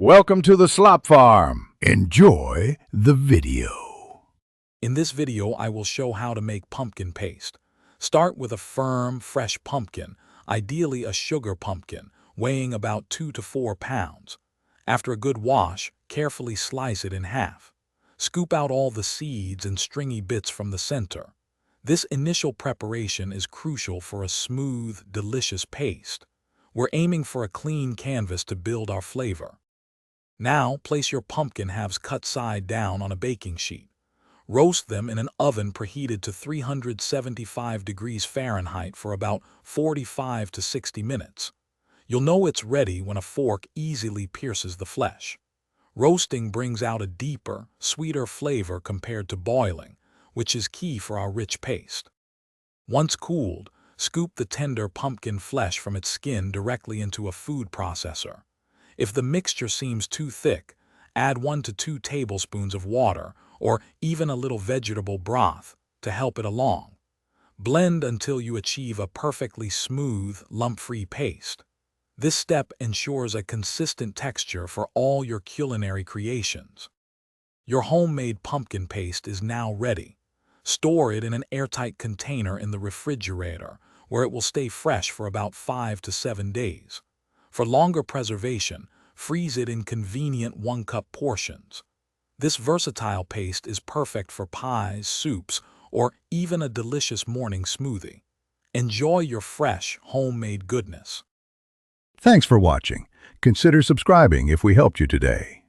Welcome to the Slop Farm. Enjoy the video. In this video, I will show how to make pumpkin paste. Start with a firm, fresh pumpkin, ideally a sugar pumpkin, weighing about 2 to 4 pounds. After a good wash, carefully slice it in half. Scoop out all the seeds and stringy bits from the center. This initial preparation is crucial for a smooth, delicious paste. We're aiming for a clean canvas to build our flavor. Now, place your pumpkin halves cut side down on a baking sheet. Roast them in an oven preheated to 375 degrees Fahrenheit for about 45 to 60 minutes. You'll know it's ready when a fork easily pierces the flesh. Roasting brings out a deeper, sweeter flavor compared to boiling, which is key for our rich paste. Once cooled, scoop the tender pumpkin flesh from its skin directly into a food processor. If the mixture seems too thick, add 1 to 2 tablespoons of water or even a little vegetable broth to help it along. Blend until you achieve a perfectly smooth, lump-free paste. This step ensures a consistent texture for all your culinary creations. Your homemade pumpkin paste is now ready. Store it in an airtight container in the refrigerator, where it will stay fresh for about 5 to 7 days. For longer preservation, freeze it in convenient 1-cup portions. This versatile paste is perfect for pies, soups, or even a delicious morning smoothie. Enjoy your fresh, homemade goodness. Thanks for watching. Consider subscribing if we helped you today.